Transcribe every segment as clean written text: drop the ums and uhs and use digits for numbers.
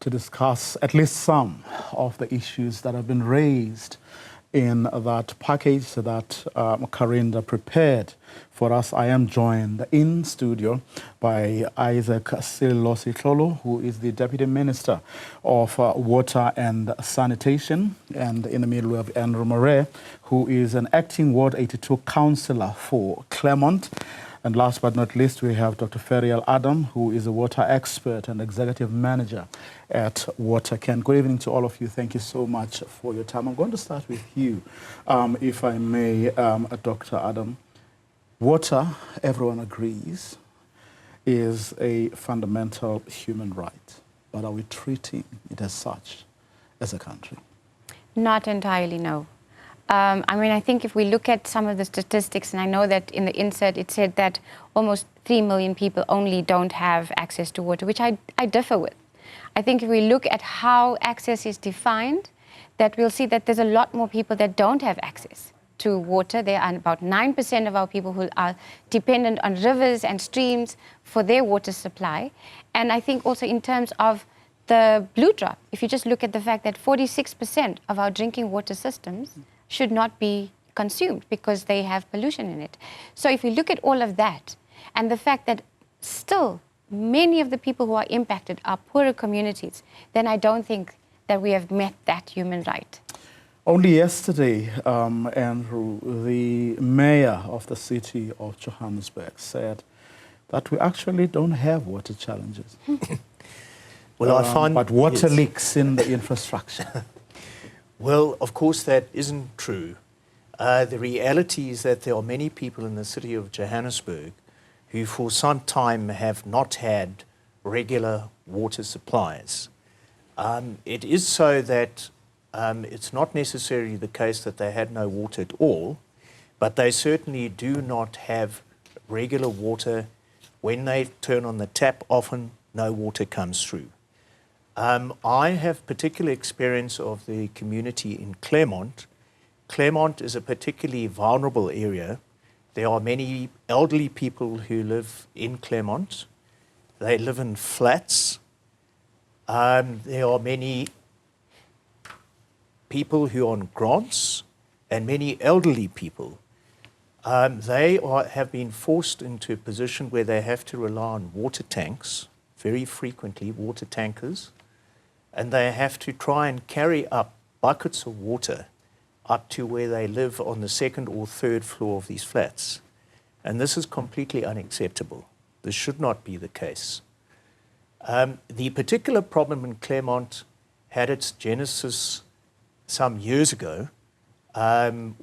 to discuss at least some of the issues that have been raised in that package that Karinda prepared for us. I am joined in studio by Isaac Silositlolo, who is the Deputy Minister of Water and Sanitation, and in the middle we have Andrew Murray, who is an acting Ward 82 councillor for Claremont. And last but not least, we have Dr. Ferial Adam, who is a water expert and executive manager at WaterCan. Good evening to all of you. Thank you so much for your time. I'm going to start with you, if I may, Dr. Adam. Water, everyone agrees, is a fundamental human right. But are we treating it as such as a country? Not entirely, no. I mean, I think if we look at some of the statistics, and I know that in the insert it said that almost 3 million people only don't have access to water, which I differ with. I think if we look at how access is defined, that we'll see that there's a lot more people that don't have access to water. There are about 9% of our people who are dependent on rivers and streams for their water supply. And I think also in terms of the blue drop, if you just look at the fact that 46% of our drinking water systems should not be consumed because they have pollution in it. So if we look at all of that and the fact that still many of the people who are impacted are poorer communities, then I don't think that we have met that human right. Only yesterday, Andrew, the mayor of the city of Johannesburg said that we actually don't have water challenges. Well, I find... But water leaks in the infrastructure. Well, of course, that isn't true. The reality is that there are many people in the city of Johannesburg who for some time have not had regular water supplies. It is so that it's not necessarily the case that they had no water at all, but they certainly do not have regular water. When they turn on the tap, often no water comes through. I have particular experience of the community in Claremont. Claremont is a particularly vulnerable area. There are many elderly people who live in Claremont. They live in flats. There are many people who are on grants and many elderly people. They have been forced into a position where they have to rely on water tanks, very frequently water tankers, and they have to try and carry up buckets of water up to where they live on the second or third floor of these flats. And this is completely unacceptable. This should not be the case. The particular problem in Claremont had its genesis some years ago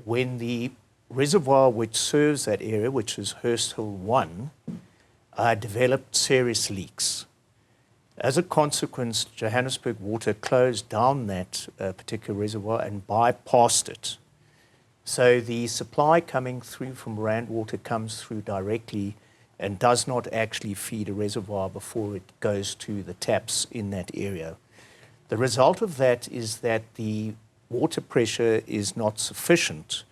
when the reservoir which serves that area, which is Hurst Hill 1, developed serious leaks. As a consequence, Johannesburg Water closed down that particular reservoir and bypassed it. So the supply coming through from Rand Water comes through directly and does not actually feed a reservoir before it goes to the taps in that area. The result of that is that the water pressure is not sufficient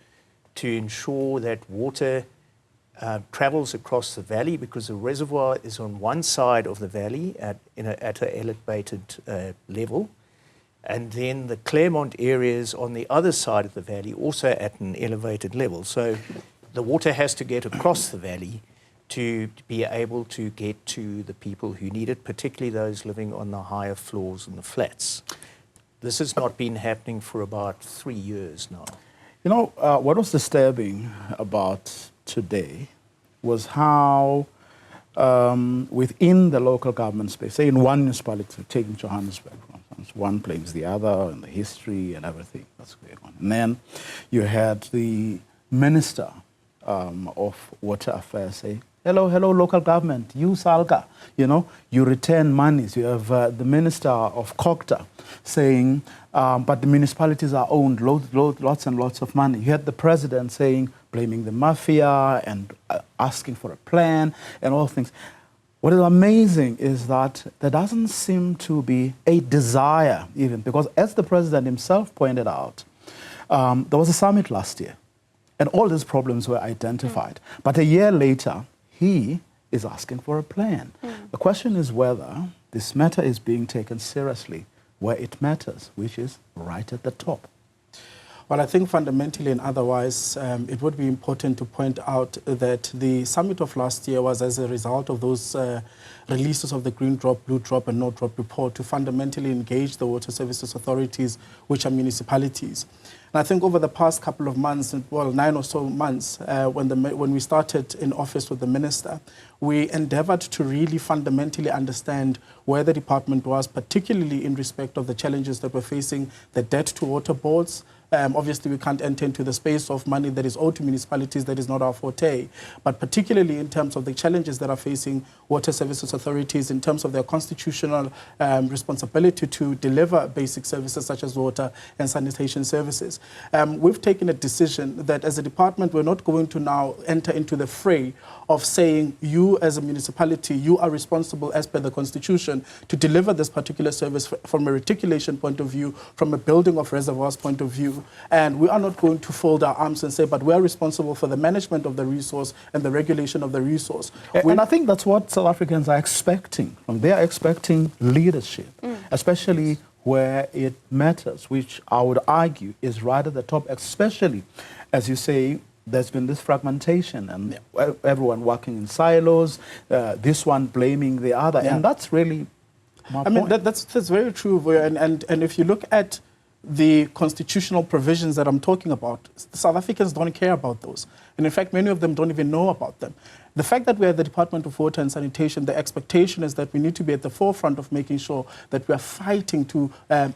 to ensure that water travels across the valley, because the reservoir is on one side of the valley at an elevated level, and then the Claremont area is on the other side of the valley, also at an elevated level. So the water has to get across the valley to be able to get to the people who need it, particularly those living on the higher floors and the flats. This has not been happening for about 3 years now. You know, what was disturbing about today was how within the local government space, say in one municipality, taking Johannesburg, for instance, one blames the other and the history and everything that's going on. And then you had the Minister of Water Affairs say, hello, local government, you Salga, you return monies. You have the Minister of Cogta saying, but the municipalities are owned, lots and lots of money. You had the President saying, blaming the mafia and asking for a plan and all things. What is amazing is that there doesn't seem to be a desire even, because as the President himself pointed out, there was a summit last year and all these problems were identified. But a year later, he is asking for a plan. The question is whether this matter is being taken seriously where it matters, which is right at the top. Well, I think fundamentally and otherwise, it would be important to point out that the summit of last year was as a result of those releases of the Green Drop, Blue Drop and No Drop report to fundamentally engage the water services authorities, which are municipalities. And I think over the past couple of months, well, 9 or so months, when we started in office with the minister, we endeavored to really fundamentally understand where the department was, particularly in respect of the challenges that we're facing, the debt to water boards. Obviously, we can't enter into the space of money that is owed to municipalities. That is not our forte. But particularly in terms of the challenges that are facing water services authorities in terms of their constitutional responsibility to deliver basic services such as water and sanitation services. We've taken a decision that as a department, we're not going to now enter into the fray of saying you as a municipality, you are responsible as per the constitution to deliver this particular service from a reticulation point of view, from a building of reservoirs point of view. And we are not going to fold our arms and say, but we are responsible for the management of the resource and the regulation of the resource. And I think that's what South Africans are expecting. They are expecting leadership, especially where it matters, which I would argue is right at the top, especially, as you say, there's been this fragmentation and everyone working in silos, this one blaming the other. And that's really my point. I mean, that's very true. And if you look at the constitutional provisions that I'm talking about, South Africans don't care about those. And in fact, many of them don't even know about them. The fact that we are at the Department of Water and Sanitation, the expectation is that we need to be at the forefront of making sure that we are fighting to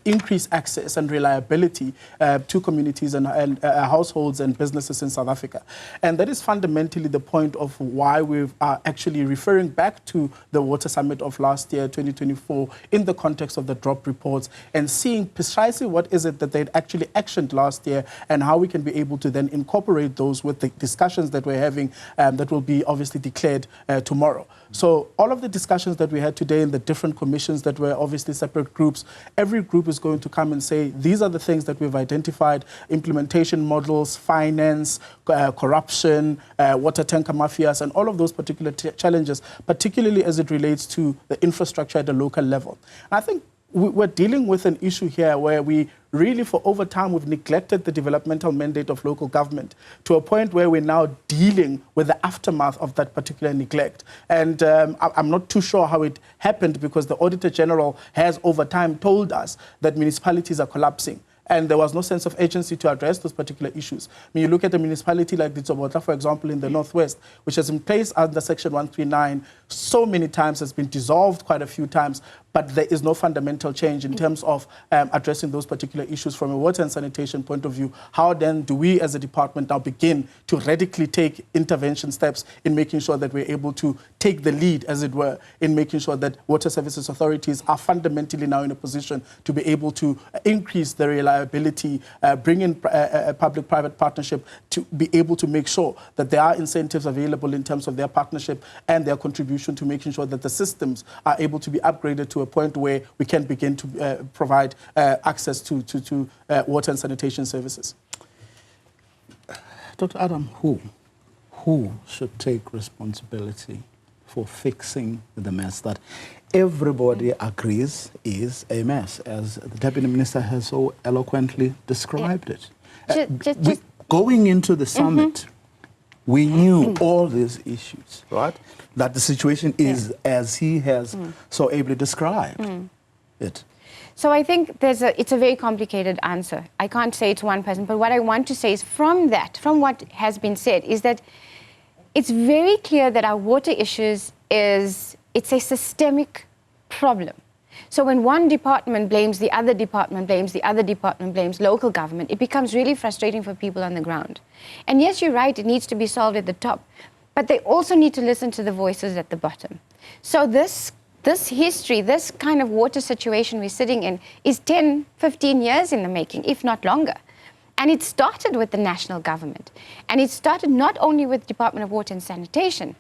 increase access and reliability to communities and households and businesses in South Africa. And that is fundamentally the point of why we are actually referring back to the Water Summit of last year, 2024, in the context of the drop reports and seeing precisely what is it that they'd actually actioned last year and how we can be able to then incorporate those with the discussions that we're having that will be obviously declared tomorrow. So all of the discussions that we had today in the different commissions that were obviously separate groups, every group is going to come and say, these are the things that we've identified, implementation models, finance, corruption, water tanker mafias, and all of those particular challenges, particularly as it relates to the infrastructure at the local level. And I think we're dealing with an issue here where we really, for over time, we've neglected the developmental mandate of local government to a point where we're now dealing with the aftermath of that particular neglect. And I'm not too sure how it happened because the Auditor General has over time told us that municipalities are collapsing. And there was no sense of agency to address those particular issues. When you look at a municipality like Ditsobotla, for example, in the Northwest, which is in place under Section 139, so many times has been dissolved quite a few times, but there is no fundamental change in terms of addressing those particular issues from a water and sanitation point of view. How then do we as a department now begin to radically take intervention steps in making sure that we're able to take the lead, as it were, in making sure that water services authorities are fundamentally now in a position to be able to increase the reliability, bring in a public-private partnership to be able to make sure that there are incentives available in terms of their partnership and their contribution to making sure that the systems are able to be upgraded to a point where we can begin to provide access to water and sanitation services. Dr. Adam, who should take responsibility for fixing the mess that everybody agrees is a mess, as the Deputy Minister has so eloquently described it? Going into the summit, we knew all these issues, right? That the situation is as he has so ably described it. So I think it's a very complicated answer. I can't say it's one person, but what I want to say is from what has been said, is that it's very clear that our water issues it's a systemic problem. So when one department blames the other department, blames the other department, blames local government, it becomes really frustrating for people on the ground. And yes, you're right, it needs to be solved at the top, but they also need to listen to the voices at the bottom. So this history, this kind of water situation we're sitting in is 10, 15 years in the making, if not longer. And it started with the national government. And it started not only with the Department of Water and Sanitation,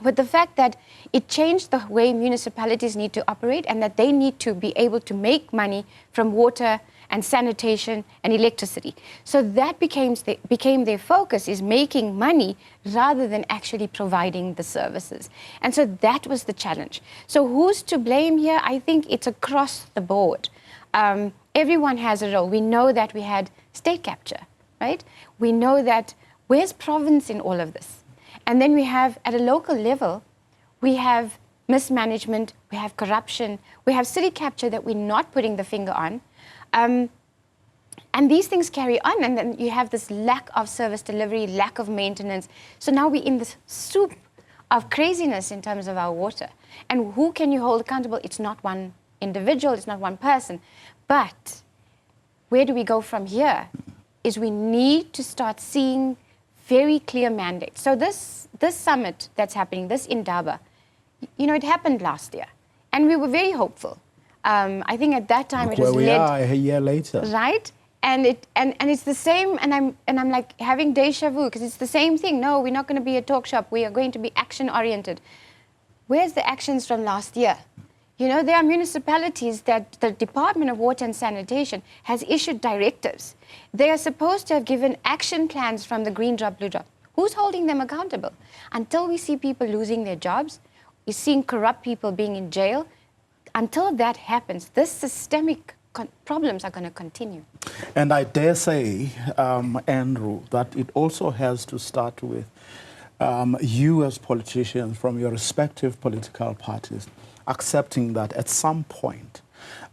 with the fact that it changed the way municipalities need to operate and that they need to be able to make money from water and sanitation and electricity. So that became their focus, is making money rather than actually providing the services. And so that was the challenge. So who's to blame here? I think it's across the board. Everyone has a role. We know that we had state capture, right? We know that, where's province in all of this? And then we have, at a local level, we have mismanagement, we have corruption, we have city capture that we're not putting the finger on. And these things carry on, and then you have this lack of service delivery, lack of maintenance. So now we're in this soup of craziness in terms of our water. And who can you hold accountable? It's not one individual, it's not one person. But where do we go from here? Is we need to start seeing very clear mandates. So this summit that's happening, this indaba, you know, it happened last year. And we were very hopeful. I think at that time it was where we led, are a year later, right? And it's the same. And I'm like having deja vu, because it's the same thing. No, we're not going to be a talk shop. We are going to be action oriented. Where's the actions from last year? You know, there are municipalities that the Department of Water and Sanitation has issued directives. They are supposed to have given action plans from the green drop, blue drop. Who's holding them accountable? Until we see people losing their jobs, we're seeing corrupt people being in jail. Until that happens, this systemic problems are going to continue. And I dare say, Andrew, that it also has to start with you as politicians from your respective political parties accepting that at some point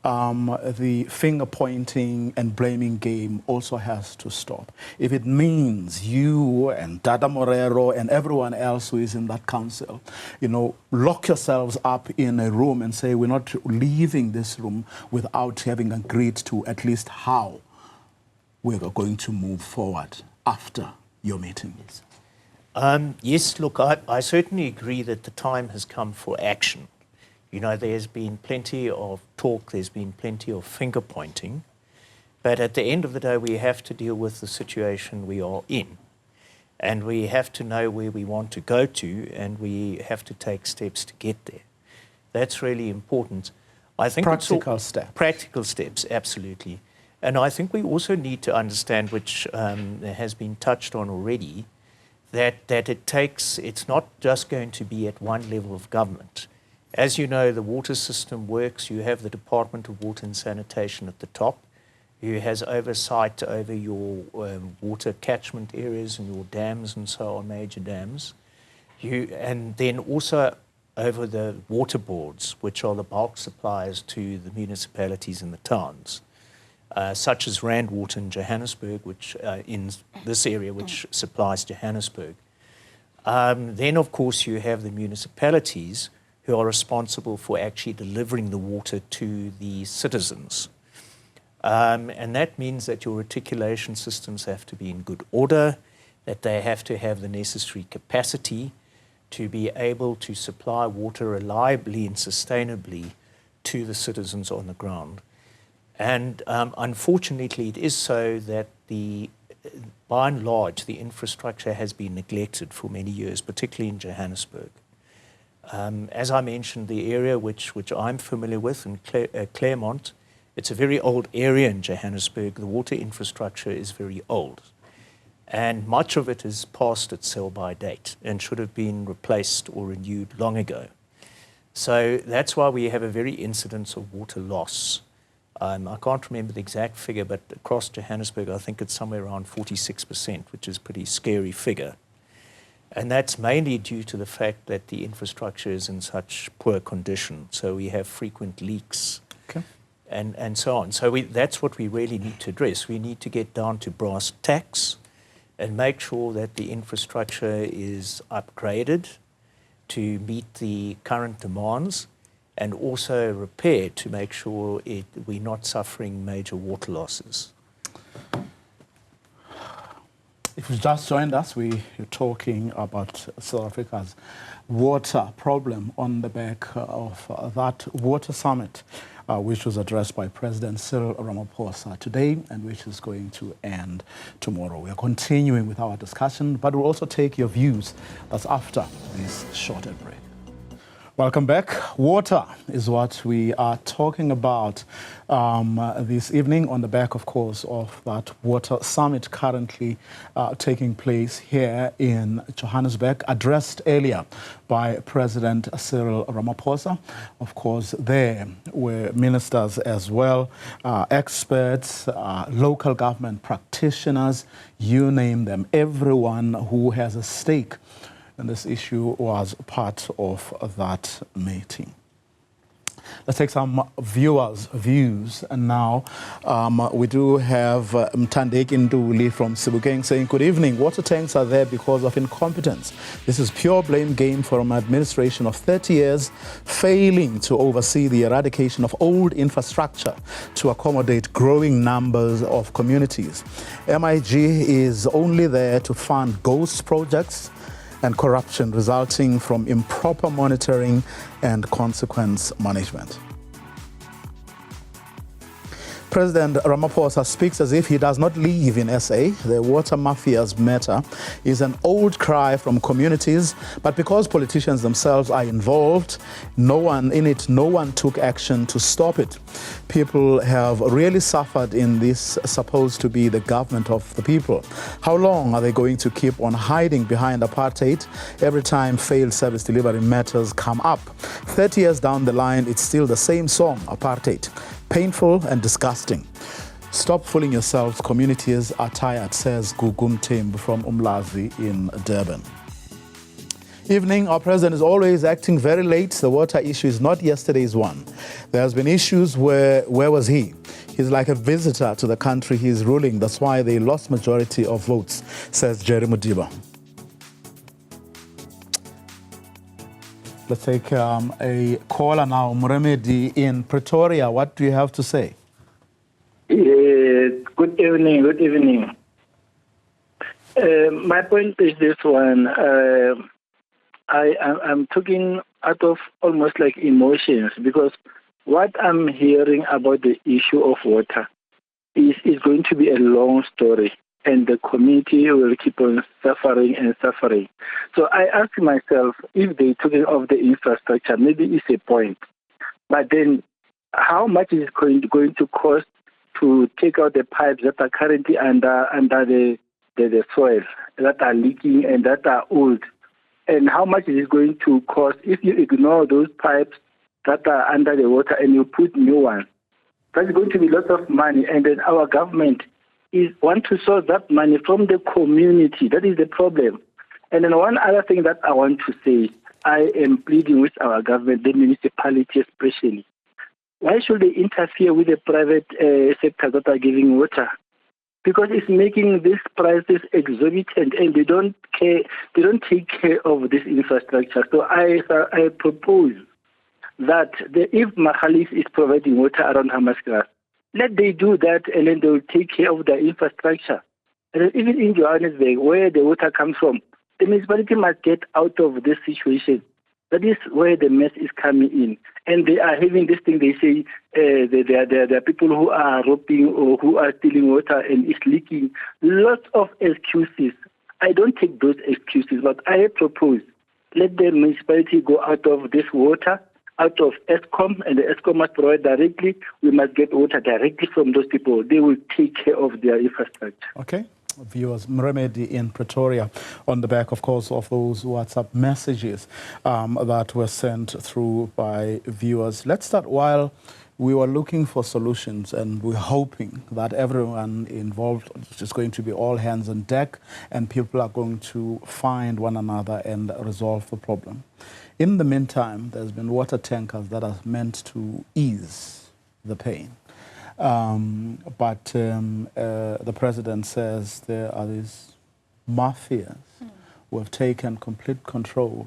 the finger-pointing and blaming game also has to stop. If it means you and Dada Morero and everyone else who is in that council, you know, lock yourselves up in a room and say, we're not leaving this room without having agreed to at least how we're going to move forward after your meeting. Yes, look, I certainly agree that the time has come for action. You know, there's been plenty of talk, there's been plenty of finger pointing, but at the end of the day, we have to deal with the situation we are in. And we have to know where we want to go to, and we have to take steps to get there. That's really important. I think practical steps. Practical steps, absolutely. And I think we also need to understand, which has been touched on already, that it's not just going to be at one level of government. As you know, the water system works. You have the Department of Water and Sanitation at the top, who has oversight over your water catchment areas and your dams and so on, major dams. And then also over the water boards, which are the bulk suppliers to the municipalities and the towns, such as Rand Water in Johannesburg, which in this area, which supplies Johannesburg. Then, of course, you have the municipalities, who are responsible for actually delivering the water to the citizens. And that means that your reticulation systems have to be in good order, that they have to have the necessary capacity to be able to supply water reliably and sustainably to the citizens on the ground. And unfortunately, it is so that by and large, the infrastructure has been neglected for many years, particularly in Johannesburg. As I mentioned, the area which I'm familiar with in Claremont, it's a very old area in Johannesburg. The water infrastructure is very old. And much of it is past its sell-by date and should have been replaced or renewed long ago. So that's why we have a very incidence of water loss. I can't remember the exact figure, but across Johannesburg, I think it's somewhere around 46%, which is a pretty scary figure. And that's mainly due to the fact that the infrastructure is in such poor condition. So we have frequent leaks and so on. So that's what we really need to address. We need to get down to brass tacks and make sure that the infrastructure is upgraded to meet the current demands, and also repaired to make sure we're not suffering major water losses. If you just joined us, we're talking about South Africa's water problem on the back of that water summit, which was addressed by President Cyril Ramaphosa today and which is going to end tomorrow. We are continuing with our discussion, but we'll also take your views. That's after this short break. Welcome back. Water is what we are talking about this evening on the back, of course, of that water summit currently taking place here in Johannesburg, addressed earlier by President Cyril Ramaphosa. Of course, there were ministers as well, experts, local government practitioners, you name them, everyone who has a stake. And this issue was part of that meeting. Let's take some viewers' views. And now we do have Mtandek Induli from Sebokeng saying, good evening. Water tanks are there because of incompetence. This is pure blame game for an administration of 30 years failing to oversee the eradication of old infrastructure to accommodate growing numbers of communities. MIG is only there to fund ghost projects and corruption resulting from improper monitoring and consequence management. President Ramaphosa speaks as if he does not live in SA. The water mafias matter is an old cry from communities, but because politicians themselves are involved, no one took action to stop it. People have really suffered in this supposed to be the government of the people. How long are they going to keep on hiding behind apartheid every time failed service delivery matters come up? 30 years down the line, it's still the same song, apartheid. Painful and disgusting. Stop fooling yourselves. Communities are tired, says Gugum Tim from Umlazi in Durban. Evening, our president is always acting very late. The water issue is not yesterday's one. There has been issues where was he? He's like a visitor to the country he's ruling. That's why they lost majority of votes, says Jerry Mudiba. Let's take a caller now. Muremedi in Pretoria. What do you have to say? Good evening. Good evening. My point is this one. I'm talking out of almost like emotions because what I'm hearing about the issue of water is going to be a long story. And the community will keep on suffering and suffering. So I ask myself, if they're talking of the infrastructure, maybe it's a point. But then how much is it going to cost to take out the pipes that are currently under the soil, that are leaking and that are old? And how much is it going to cost if you ignore those pipes that are under the water and you put new ones? That's going to be lots of money. And then our government want to source that money from the community. That is the problem. And then one other thing that I want to say, I am pleading with our government, the municipality especially. Why should they interfere with the private sector that are giving water? Because it's making these prices exorbitant and they don't care. They don't take care of this infrastructure. So I propose that if Mahalis is providing water around Hammanskraal, let they do that and then they will take care of the infrastructure. And even in Johannesburg, where the water comes from, the municipality must get out of this situation. That is where the mess is coming in. And they are having this thing, they say there are people who are robbing or who are stealing water and it's leaking. Lots of excuses. I don't take those excuses, but I propose let the municipality go out of this water, out of Eskom, and the Eskom must provide directly. We must get water directly from those people. They will take care of their infrastructure. Okay. Viewers, Mremedi in Pretoria, on the back, of course, of those WhatsApp messages that were sent through by viewers. Let's start while we were looking for solutions and we're hoping that everyone involved is going to be all hands on deck and people are going to find one another and resolve the problem. In the meantime, there's been water tankers that are meant to ease the pain. But the president says there are these mafias who have taken complete control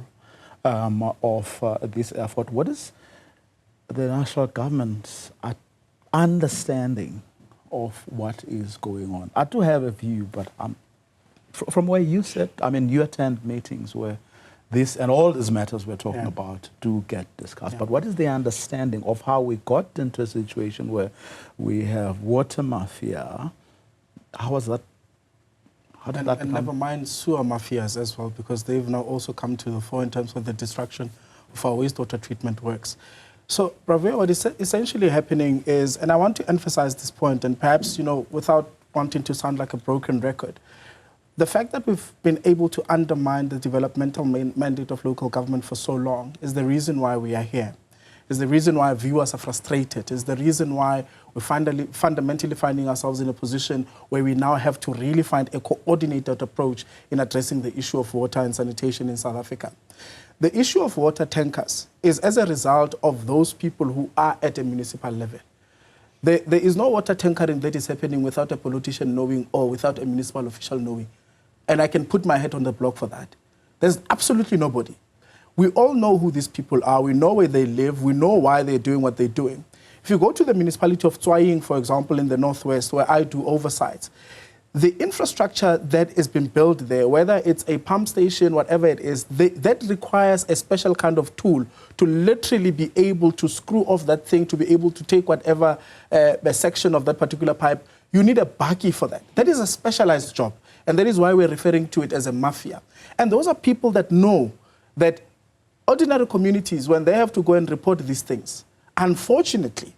of this effort. What is the national government's understanding of what is going on? I do have a view, but I'm From where you sit, I mean, you attend meetings where this and all these matters we're talking about do get discussed. But what is the understanding of how we got into a situation where we have water mafia? How was that? How did that and never mind sewer mafias as well, because they've now also come to the fore in terms of the destruction of our wastewater treatment works. So, Bravia, what is essentially happening is, and I want to emphasize this point, and perhaps, you know, without wanting to sound like a broken record, the fact that we've been able to undermine the developmental mandate of local government for so long is the reason why we are here. Is the reason why viewers are frustrated. Is the reason why we're fundamentally finding ourselves in a position where we now have to really find a coordinated approach in addressing the issue of water and sanitation in South Africa. The issue of water tankers is as a result of those people who are at a municipal level. There is no water tankering that is happening without a politician knowing or without a municipal official knowing. And I can put my head on the block for that. There's absolutely nobody. We all know who these people are. We know where they live. We know why they're doing what they're doing. If you go to the municipality of Tswaying, for example, in the northwest, where I do oversight, the infrastructure that has been built there, whether it's a pump station, whatever it is, that requires a special kind of tool to literally be able to screw off that thing, to be able to take whatever section of that particular pipe. You need a bakkie for that. That is a specialized job. And that is why we're referring to it as a mafia. And those are people that know that ordinary communities, when they have to go and report these things, unfortunately,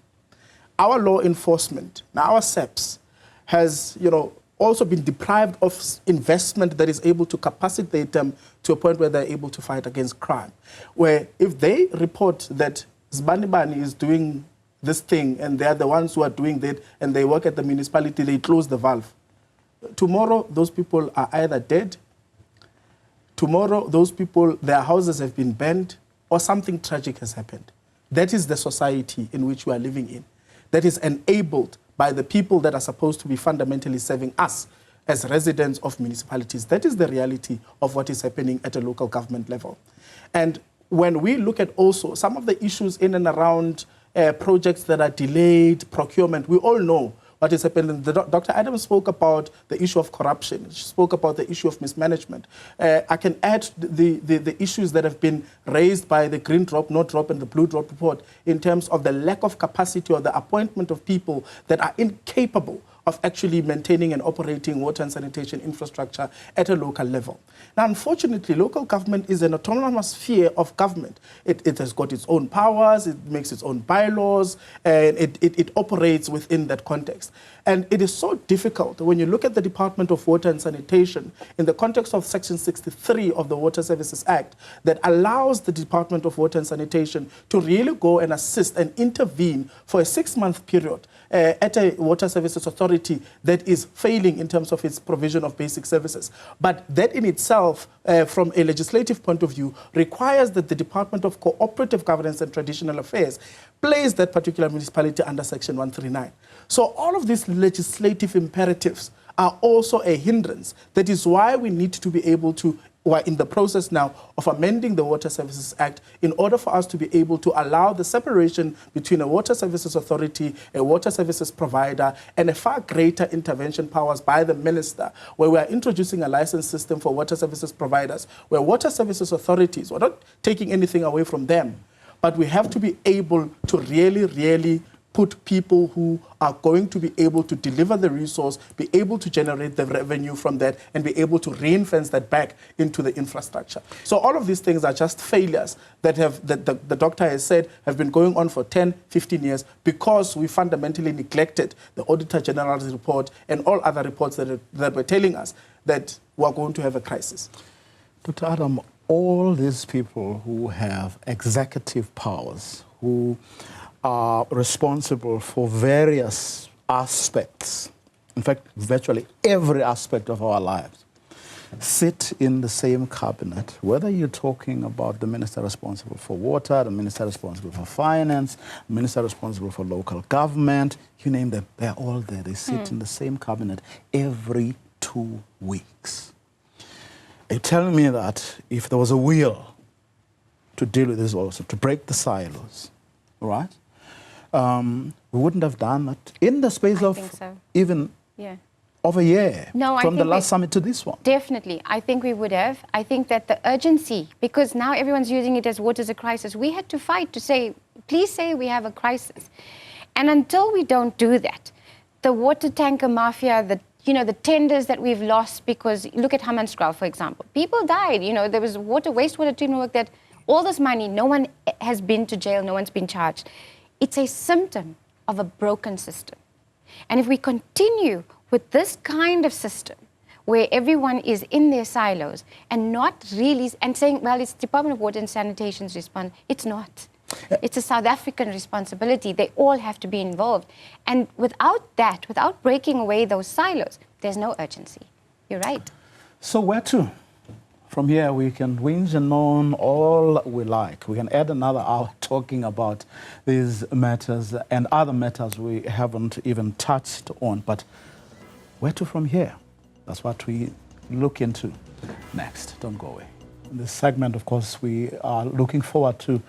our law enforcement, now our SEPs, has, you know, also been deprived of investment that is able to capacitate them to a point where they're able to fight against crime. Where if they report that Zbanibani is doing this thing and they're the ones who are doing that and they work at the municipality, they close the valve. Tomorrow, those people are either dead. Tomorrow, those people, their houses have been burned, or something tragic has happened. That is the society in which we are living in. That is enabled by the people that are supposed to be fundamentally serving us as residents of municipalities. That is the reality of what is happening at a local government level. And when we look at also some of the issues in and around projects that are delayed, procurement, we all know what is happening. Dr. Adams spoke about the issue of corruption. She spoke about the issue of mismanagement. I can add the issues that have been raised by the Green Drop, No Drop, and the Blue Drop report in terms of the lack of capacity or the appointment of people that are incapable of actually maintaining and operating water and sanitation infrastructure at a local level. Now, unfortunately, local government is an autonomous sphere of government. It has got its own powers, it makes its own bylaws, and it operates within that context. And it is so difficult when you look at the Department of Water and Sanitation in the context of Section 63 of the Water Services Act that allows the Department of Water and Sanitation to really go and assist and intervene for a 6-month period at a water services authority that is failing in terms of its provision of basic services. But that in itself, from a legislative point of view, requires that the Department of Cooperative Governance and Traditional Affairs place that particular municipality under Section 139. So all of these legislative imperatives are also a hindrance. That is why we need to be able to, we're in the process now of amending the Water Services Act in order for us to be able to allow the separation between a water services authority, a water services provider, and a far greater intervention powers by the minister, where we are introducing a license system for water services providers, where water services authorities, we're not taking anything away from them, but we have to be able to really put people who are going to be able to deliver the resource, be able to generate the revenue from that, and be able to ring-fence that back into the infrastructure. So all of these things are just failures that the doctor has said have been going on for 10, 15 years because we fundamentally neglected the Auditor General's report and all other reports that were telling us that we're going to have a crisis. Dr. Adam, all these people who have executive powers, who are responsible for various aspects, in fact, virtually every aspect of our lives, sit in the same cabinet, whether you're talking about the minister responsible for water, the minister responsible for finance, the minister responsible for local government, you name them, they're all there. They sit in the same cabinet every 2 weeks. You're telling me that if there was a will to deal with this also, to break the silos, right? We wouldn't have done that in the space of even of a year No, I from the think last summit to this one? Definitely. I think we would have. I think that the urgency, because now everyone's using it as water is a crisis, we had to fight to say, please say we have a crisis. And until we don't do that, the water tanker mafia, the tenders that we've lost, because look at Hammanskraal, for example. People died. There was wastewater treatment work that all this money, no one has been to jail, no one's been charged. It's a symptom of a broken system. And if we continue with this kind of system, where everyone is in their silos and not really, and saying, well, it's Department of Water and Sanitation's response, it's not. It's a South African responsibility. They all have to be involved. And without that, without breaking away those silos, there's no urgency. You're right. So where to? From here, we can whinge and moan all we like. We can add another hour talking about these matters and other matters we haven't even touched on. But where to from here? That's what we look into next. Don't go away. In this segment, of course, we are looking forward to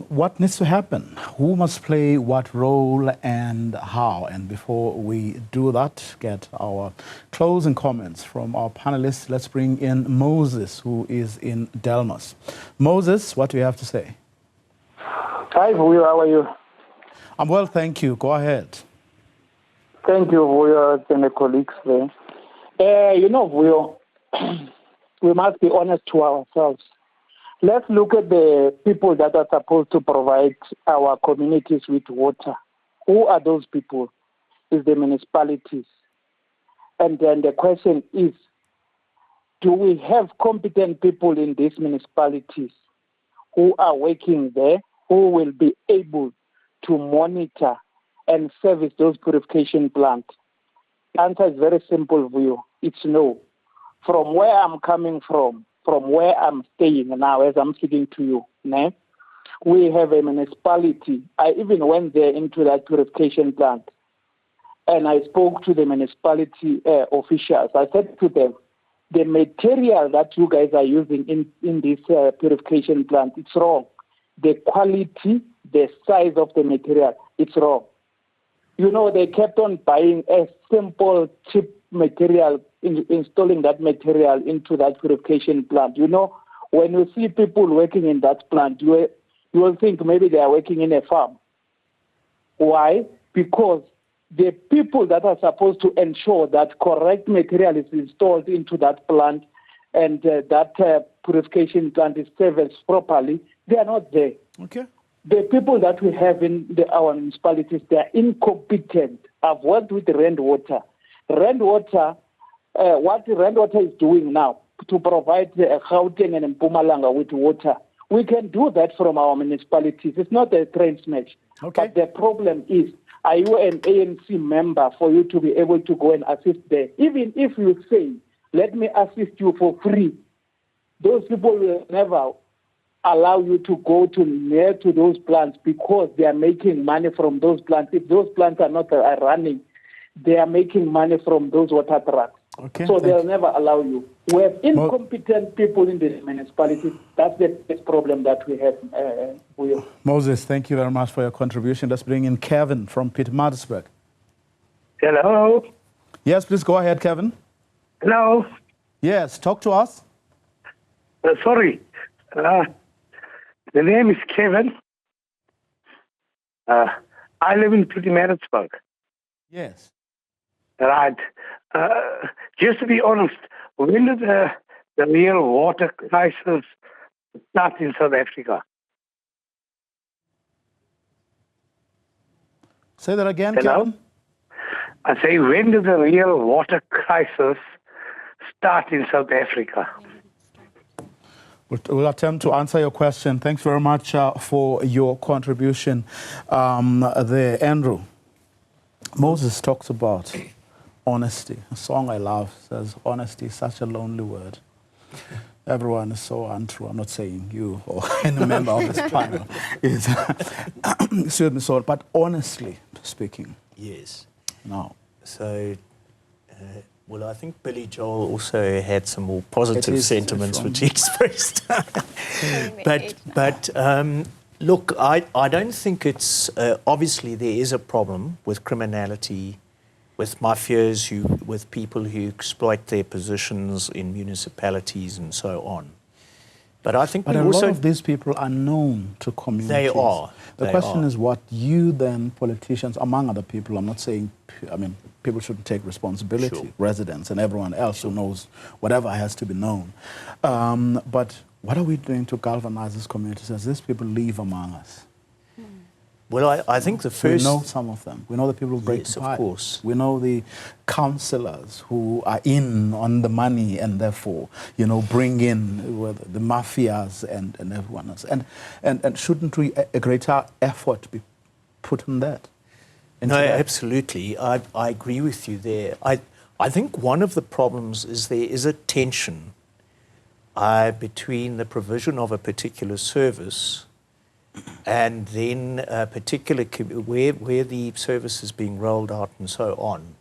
what needs to happen, who must play what role and how. And before we do that, get our closing comments from our panelists. Let's bring in Moses, who is in Delmas. Moses, what do you have to say? Hi, Vuyo, how are you? I'm well, thank you. Go ahead. Thank you, Vuyo, and the colleagues there. Vuyo, we must be honest to ourselves. Let's look at the people that are supposed to provide our communities with water. Who are those people? It's the municipalities. And then the question is, do we have competent people in these municipalities who are working there, who will be able to monitor and service those purification plants? The answer is very simple, Vuyo. It's no. From where I'm coming from where I'm staying now as I'm speaking to you, we have a municipality. I even went there into that purification plant and I spoke to the municipality officials. I said to them, the material that you guys are using in this purification plant, it's wrong. The quality, the size of the material, it's wrong. They kept on buying a simple, cheap material, installing that material into that purification plant. When you see people working in that plant, you will think maybe they are working in a farm. Why? Because the people that are supposed to ensure that correct material is installed into that plant and that purification plant is serviced properly, they are not there. Okay. The people that we have in our municipalities, they are incompetent. I've worked with Rand Water. What Rand Water is doing now to provide Gauteng and Mpumalanga with water, we can do that from our municipalities. It's not a train smash. Okay. But the problem is, are you an ANC member for you to be able to go and assist there? Even if you say, let me assist you for free, those people will never allow you to go near to those plants because they are making money from those plants. If those plants are not running, they are making money from those water trucks. Okay, so they'll never allow you. We have incompetent people in the municipalities. That's the biggest problem that we have. Moses, thank you very much for your contribution. Let's bring in Kevin from Pietermaritzburg. Hello. Yes, please go ahead, Kevin. Hello. Yes, talk to us. Sorry. The name is Kevin. I live in Pietermaritzburg. Yes. Right. Just to be honest, when did the real water crisis start in South Africa? Say that again, Hello? Kevin. I say, when did the real water crisis start in South Africa? We'll attempt to answer your question. Thanks very much for your contribution there, Andrew. Moses talks about honesty. A song I love says, honesty is such a lonely word. Everyone is so untrue. I'm not saying you or any member of this panel is, excuse me, so, but honestly speaking. Yes. No. So, well, I think Billy Joel also had some more positive sentiments which he expressed. but look, I don't think it's, obviously there is a problem with criminality with mafias, with people who exploit their positions in municipalities and so on. But I think but a lot of these people are known to communities. They are. The question is what you then, politicians, among other people, I'm not saying, I mean, people shouldn't take responsibility, Sure. residents and everyone else who knows whatever has to be known. But what are we doing to galvanize these communities as these people live among us? Well, I think the first... We know some of them. We know the people who break Yes, the of pipe. course. We know the councillors who are in on the money and therefore, you know, bring in the mafias and everyone else. And shouldn't we a greater effort be put on that? No, absolutely. I agree with you there. I think one of the problems is there is a tension between the provision of a particular service and then a particular where the service is being rolled out and so on,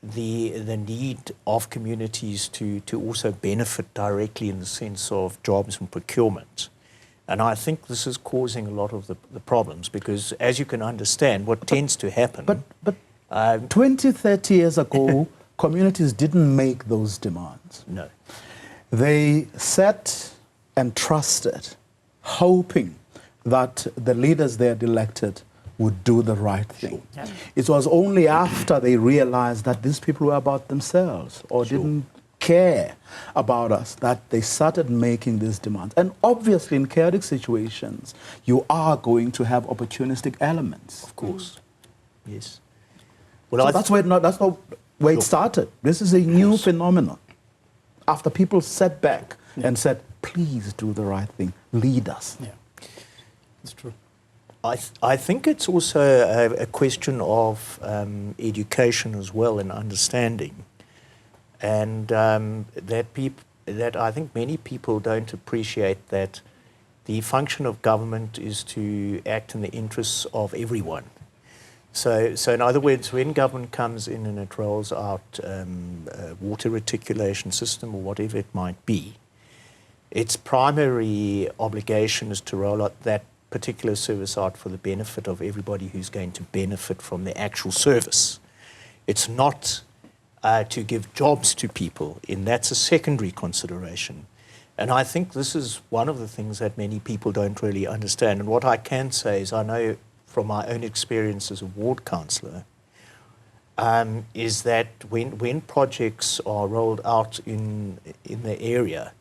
the need of communities to also benefit directly in the sense of jobs and procurement. And I think this is causing a lot of the problems because, as you can understand, what tends to happen... But 20, 30 years ago, communities didn't make those demands. No. They sat and trusted, hoping that the leaders they had elected would do the right thing. Sure. It was only after they realized that these people were about themselves or Sure. didn't care about us that they started making these demands. And obviously in chaotic situations, you are going to have opportunistic elements. Of course. Yes. Well, so that's not where it started. This is a new phenomenon. After people sat back and said, please do the right thing, lead us. Yeah, it's true. I think it's also a question of education as well and understanding. And that I think many people don't appreciate that the function of government is to act in the interests of everyone. So in other words, when government comes in and it rolls out a water reticulation system or whatever it might be, its primary obligation is to roll out that particular service out for the benefit of everybody who's going to benefit from the actual service. It's not to give jobs to people, and that's a secondary consideration. And I think this is one of the things that many people don't really understand. And what I can say is I know from my own experience as a ward councillor, is that when projects are rolled out in the area,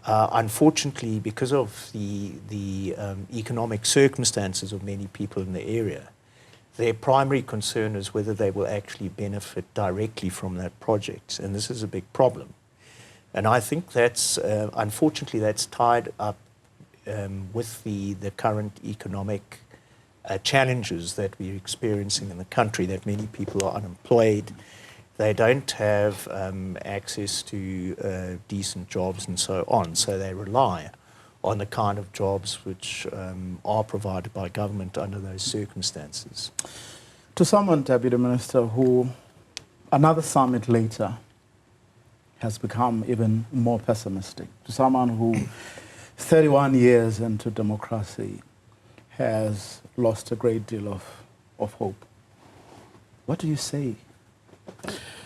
unfortunately, because of the economic circumstances of many people in the area, their primary concern is whether they will actually benefit directly from that project. And this is a big problem. And I think that's, unfortunately, that's tied up with the current economic challenges that we're experiencing in the country, that many people are unemployed, they don't have access to decent jobs and so on, so they rely on the kind of jobs which are provided by government under those circumstances. To someone, Deputy Minister, who another summit later has become even more pessimistic, to someone who 31 years into democracy has lost a great deal of hope. What do you say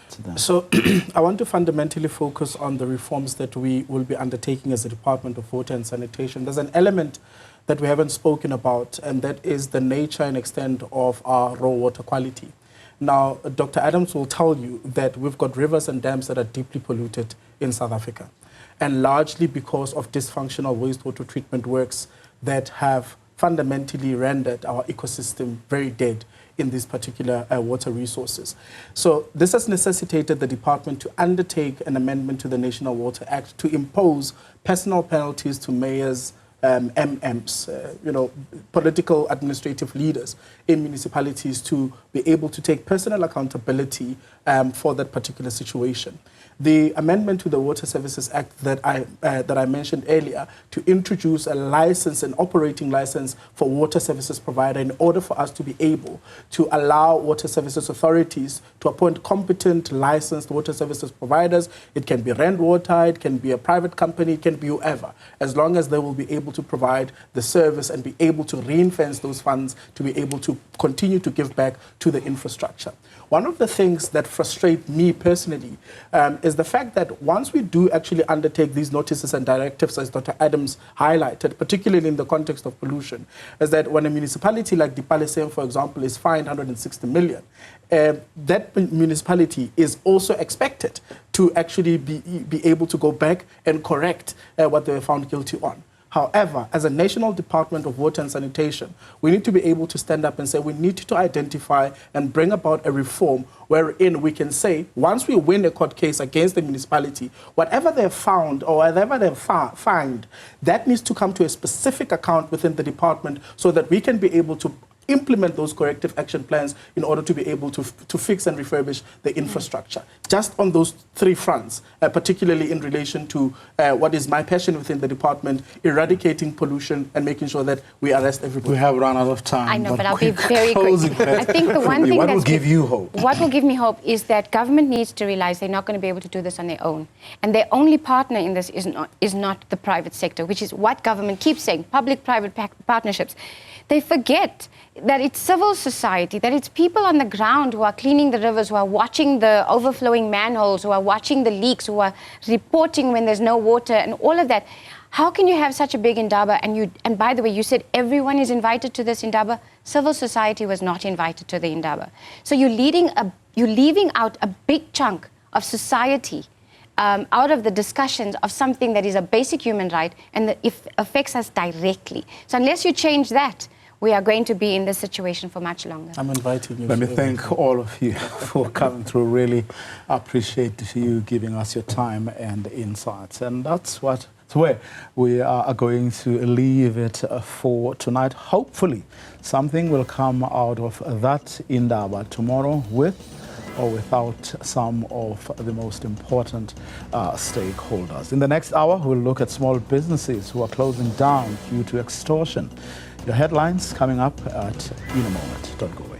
to them? So I want to fundamentally focus on the reforms that we will be undertaking as a Department of Water and Sanitation. There's an element that we haven't spoken about, and that is the nature and extent of our raw water quality. Now, Dr. Adams will tell you that we've got rivers and dams that are deeply polluted in South Africa, and largely because of dysfunctional wastewater treatment works that have fundamentally rendered our ecosystem very dead in these particular water resources. So this has necessitated the department to undertake an amendment to the National Water Act to impose personal penalties to mayors, MMs, political administrative leaders in municipalities to be able to take personal accountability for that particular situation. The amendment to the Water Services Act that I mentioned earlier to introduce a license, an operating license for water services provider in order for us to be able to allow water services authorities to appoint competent licensed water services providers. It can be Rand Water, it can be a private company, it can be whoever, as long as they will be able to provide the service and be able to ring-fence those funds to be able to continue to give back to the infrastructure. One of the things that frustrate me personally is the fact that once we do actually undertake these notices and directives, as Dr. Adams highlighted, particularly in the context of pollution, is that when a municipality like Dipalesem, for example, is fined 160 million, that municipality is also expected to actually be able to go back and correct what they were found guilty on. However, as a National Department of Water and Sanitation, we need to be able to stand up and say we need to identify and bring about a reform wherein we can say, once we win a court case against the municipality, whatever they've found or whatever they've fined, that needs to come to a specific account within the department so that we can be able to implement those corrective action plans in order to be able to fix and refurbish the infrastructure. Just on those three fronts, particularly in relation to what is my passion within the department, eradicating pollution and making sure that we arrest everybody. We have run out of time. I know, but I'll be very quick. I think the one thing what will give you hope? What will give me hope is that government needs to realize they're not going to be able to do this on their own. And their only partner in this is not the private sector, which is what government keeps saying, public-private partnerships. They forget that it's civil society, that it's people on the ground who are cleaning the rivers, who are watching the overflowing manholes, who are watching the leaks, who are reporting when there's no water and all of that. How can you have such a big indaba? And by the way, you said everyone is invited to this indaba. Civil society was not invited to the indaba. So you're leaving out a big chunk of society out of the discussions of something that is a basic human right and that affects us directly. So unless you change that, we are going to be in this situation for much longer. I'm inviting you. Let me thank all of you for coming through. Really appreciate you giving us your time and insights. And that's where we are going to leave it for tonight. Hopefully, something will come out of that indaba tomorrow with or without some of the most important stakeholders. In the next hour, we'll look at small businesses who are closing down due to extortion. Your headlines coming up in a moment. Don't go away.